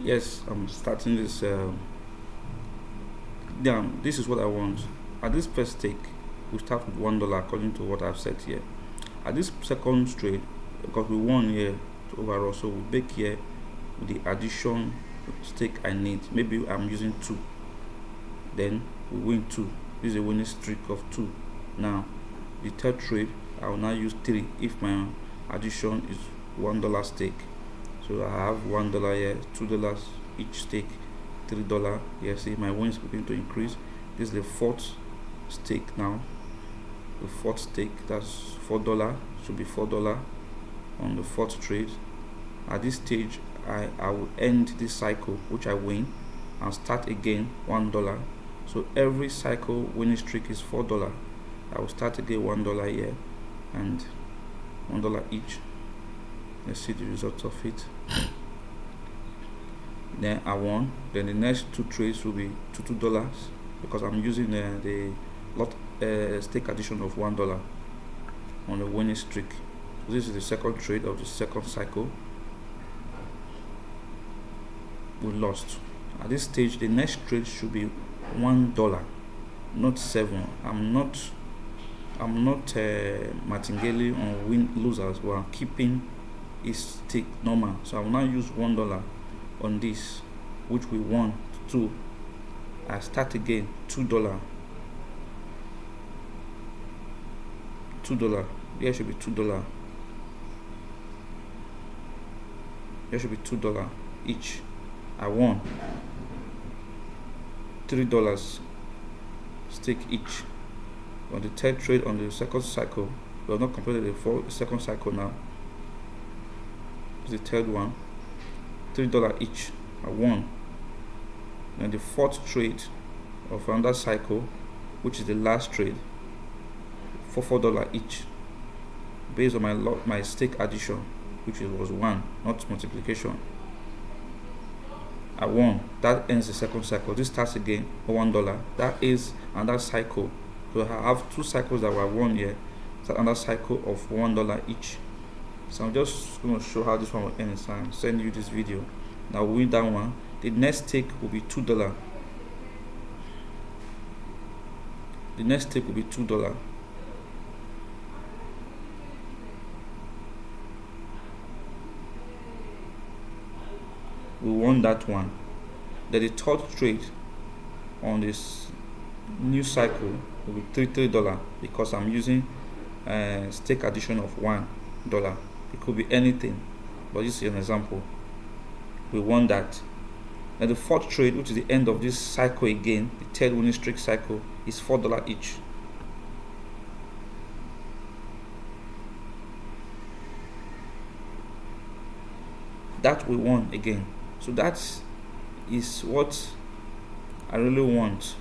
Yes, I'm starting this. This is what I want. At this first stake, we start with $1 according to what I've set here. At this second trade, because we won here overall, so we bake here with the addition stake I need. Maybe I'm using 2, then we win 2. This is a winning streak of 2. Now, the third trade, I will now use 3 if my addition is $1 stake. So I have $1 here, $2 each stake, $3 here. See, my win is beginning to increase. This is the fourth stake now. The fourth stake, that's $4, should be $4 on the fourth trade. At this stage, I will end this cycle, which I win, and start again $1. So every cycle winning streak is $4. I will start again $1 here and $1 each. Let's see the results of it. Then I won. Then the next 2 trades will be $2 because I'm using the lot stake addition of $1 on the winning streak. So this is the second trade of the second cycle. We lost. At this stage, the next trade should be $1, not 7. I'm not martingale on win losers, but I'm keeping it stake normal. So I will now use $1 on this, which we won 2. I start again $2. Here should be $2. Here should be $2 each. I won $3 stake each. On the third trade on the second cycle, we have not completed the second cycle now. The third one, $3 each. I won. And the fourth trade of another cycle, which is the last trade, for $4 each, based on my stake addition, which was 1, not multiplication. I won. That ends the second cycle. This starts again for $1. That is another cycle. So I have 2 cycles that were won here. It's another cycle of $1 each. So I'm just going to show how this one will end. So I'm sending you this video. Now we win that one. The next stake will be $2. The next stake will be $2. We won that one. Then the third trade on this new cycle will be $3 because I'm using stake addition of $1. It could be anything, but this is an example. We won that. And the fourth trade, which is the end of this cycle again, the third winning streak cycle, is $4 each. That we won again. So that is what I really want.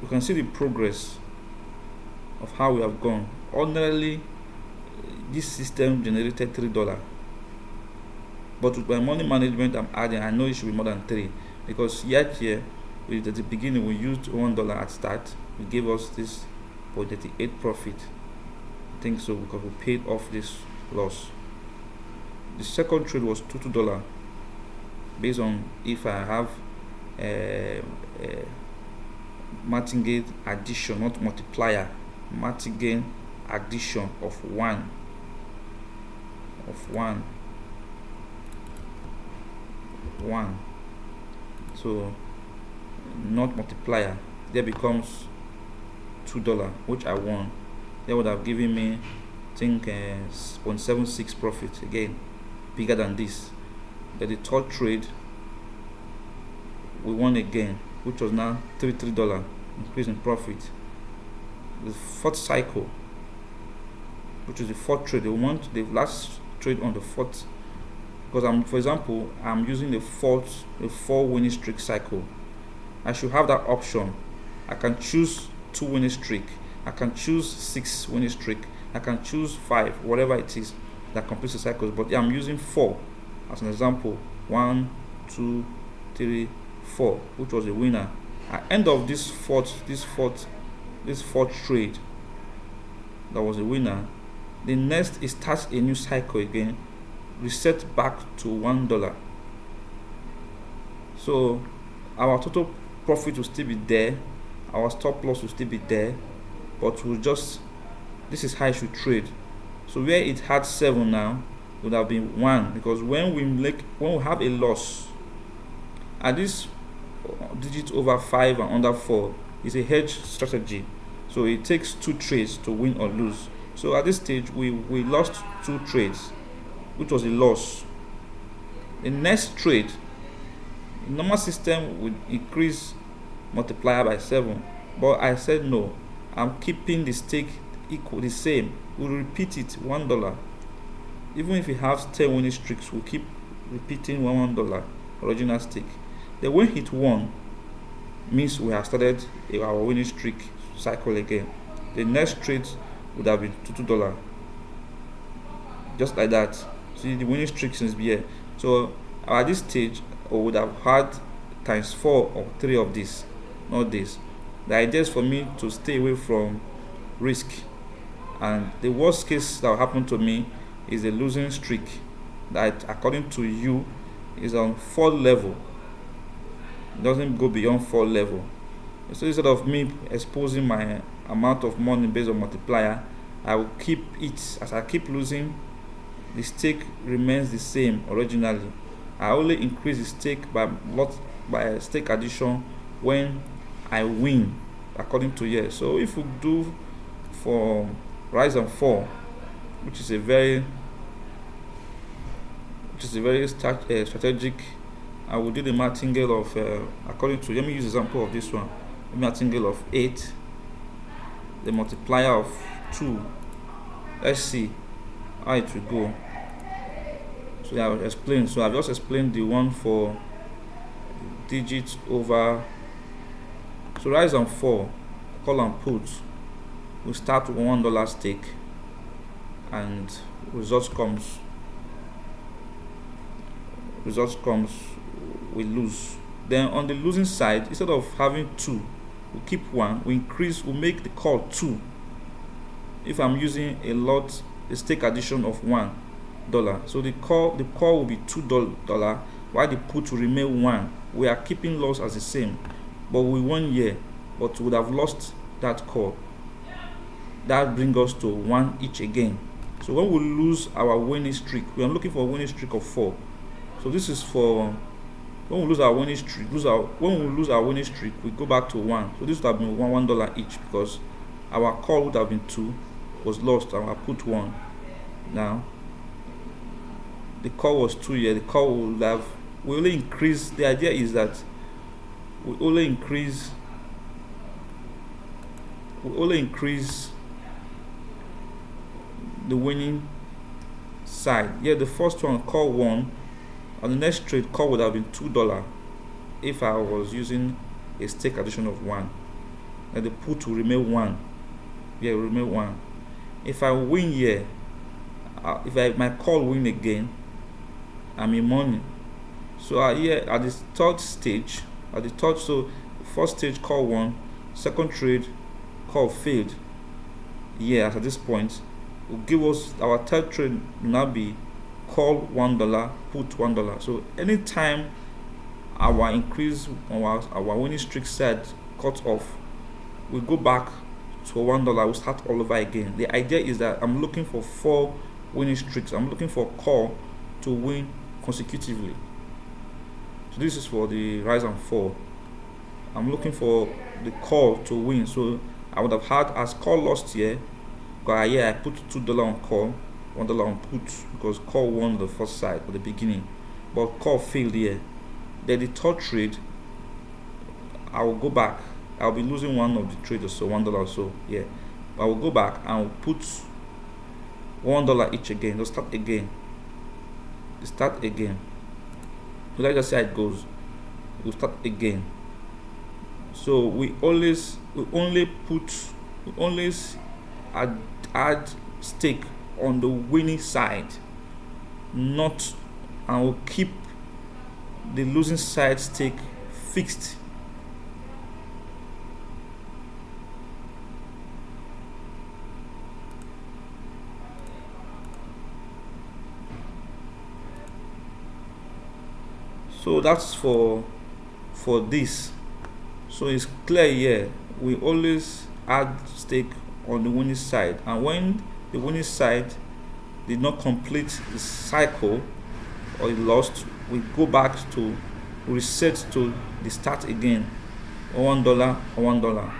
You can see the progress of how we have gone. Ordinarily, this system generated $3, but with my money management I'm adding, I know it should be more than 3, because yet here at the beginning we used $1 at start. It gave us this 0.38 profit. I think so, because we paid off this loss. The second trade was $2 based on if I have martingale addition, not multiplier, martingale addition of 1 so not multiplier. There becomes $2, which I won. That would have given me, I think, 0.76 profit, again bigger than this. Then the third trade we won again, which was now $3 increase in profit. The fourth cycle, which is the fourth trade, we want the last trade on the fourth, because for example, I'm using the 4 winning streak cycle. I should have that option. I can choose 2 winning streak, I can choose 6 winning streak, I can choose 5, whatever it is that completes the cycles. But I'm using 4 as an example. 1, 2, 3, 4, which was the winner. At end of this fourth trade, that was the winner. The next, it starts a new cycle again, reset back to $1. So our total profit will still be there, our stop loss will still be there, but we'll just, this is how it should trade. So where it had 7 now would have been 1, because when we have a loss at this digit over 5 and under 4, is a hedge strategy. So it takes 2 trades to win or lose. So at this stage we lost 2 trades, which was a loss. The next trade, the normal system would increase multiplier by 7, but I said no, I'm keeping the stake equal, the same. We'll repeat it, $1. Even if it has 10 winning streaks, we'll keep repeating $1 original stake. The when hit 1 means we have started our winning streak cycle again. The next trade would have been $2, just like that. See, the winning streak since here. So at this stage I would have had times 4 or 3 of this, not this. The idea is for me to stay away from risk, and the worst case that will happen to me is a losing streak that, according to you, is on 4 level. It doesn't go beyond 4 level. So instead of me exposing my amount of money based on multiplier, I will keep it. As I keep losing, the stake remains the same originally. I only increase the stake by stake addition when I win, according to here. So if we do for rise and fall, which is a very strategic, I will do the martingale of according to, let me use example of this one, the martingale of 8, the multiplier of 2. Let's see how it will go. So I will explain. So I've just explained the one for digits over. So rise and fall, call and put, we start with $1 stake, and results comes, we lose. Then on the losing side, instead of having 2, we keep 1, we increase, we make the call 2. If I'm using a stake addition of $1, so the call will be $2, while the put will remain 1. We are keeping loss as the same, but we won here, but we would have lost that call. That brings us to 1 each again. So when we lose our winning streak, we are looking for a winning streak of 4. So this is for when we lose our winning streak. When we lose our winning streak, we go back to 1. So this would have been $1 each, because our call would have been 2, was lost, and I put 1. Now the call was 2 here. The call will have, we only increase. The idea is that we only increase the winning side. Here the first one, call 1. On the next trade, call would have been $2 if I was using a stake addition of 1. And the put will remain 1. Here will remain 1. If I win here, my call win again, I'm in money. So here at the third stage, so first stage call 1, second trade call failed. Here at this point, will give us our third trade will now be call $1, put $1. So anytime our increase on our winning streak set cut off, we go back to $1. We start all over again. The idea is that I'm looking for 4 winning streaks. I'm looking for call to win consecutively. So this is for the rise and fall. I'm looking for the call to win. So I would have had as call lost here, because here I put $2 on call, $1 on put, because call won the first side at the beginning, but call failed here. Then the third trade, I will go back. I'll be losing one of the trades, so $1 or so. Yeah, I will go back and I'll put $1 each again. Let's start again. So let's just see how it goes. We'll start again. So we always add stake on the winning side, not, and we'll keep the losing side stake fixed. So that's for for this. So it's clear here, we always add stake on the winning side, and when the winning side did not complete the cycle or it lost, we go back to reset to the start again, $1 or $1.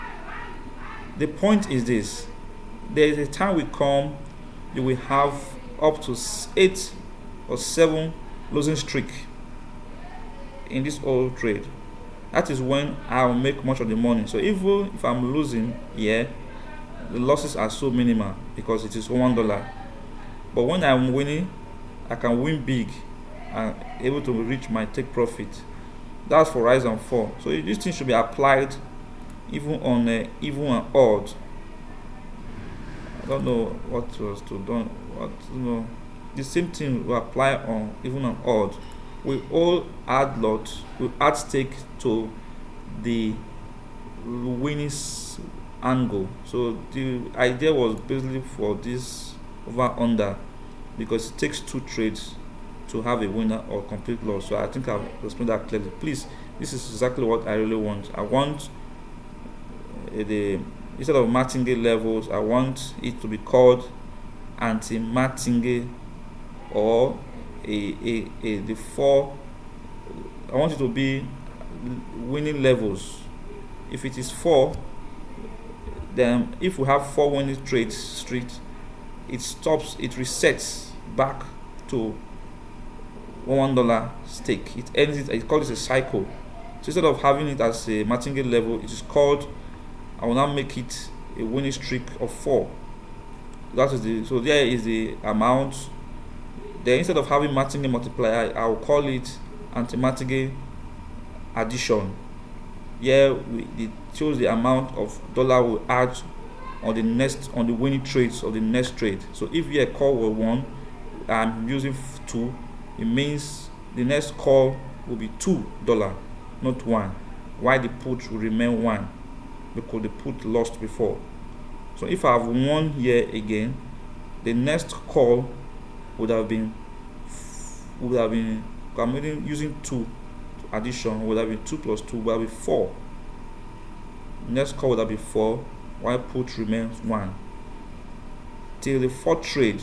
The point is this: there is a time will come you will have up to 8 or 7 losing streak in this whole trade. That is when I will make much of the money. So even if I'm losing here, the losses are so minimal because it is $1. But when I'm winning, I can win big and able to reach my take profit. That's for rise and fall. So this thing should be applied even on even and odd. I don't know what was to done. The same thing will apply on even and odd. We all add lot, we add stake to the winning angle. So the idea was basically for this over under, because it takes 2 trades to have a winner or complete loss. So I think I've explained that clearly. Please, this is exactly what I really want. I want the, instead of martingale levels, I want it to be called anti-martingale, or the 4. I want it to be winning levels. If it is 4, then if we have 4 winning trades street, it stops, it resets back to $1 stake. It ends it. It calls it a cycle. So instead of having it as a martingale level, it is called, I will now make it a winning streak of 4. That is the, so there is the amount. Then instead of having martingale multiplier, I will call it anti-martingale addition. Here it shows the amount of dollar we add on the winning trades of the next trade. So if here call was 1, I'm using 2, it means the next call will be $2, not 1. Why the put will remain 1? Because the put lost before. So if I have 1 here again, the next call would have been I'm using 2 addition, would have been 2 plus 2 would have been 4. Next call would have been 4, while put remains 1. Till the 4th trade,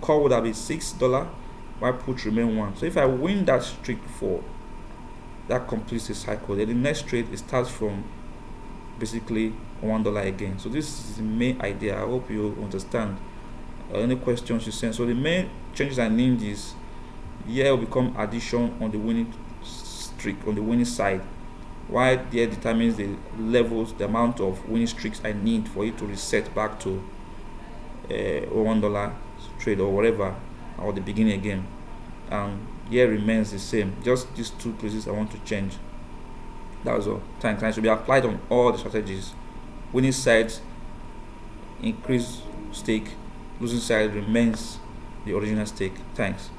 call would have been $6, while put remain 1. So if I win that streak 4, that completes the cycle. Then the next trade, it starts from basically $1 again. So this is the main idea. I hope you understand. Any questions you send. So the main changes I named is here will become addition on the winning streak, on the winning side, while there determines the levels, the amount of winning streaks I need for it to reset back to $1 trade or whatever, or the beginning again. And here remains the same. Just these 2 places I want to change. That was all. Thanks. And it should be applied on all the strategies. Winning side, increase stake. Losing side remains the original stake. Thanks.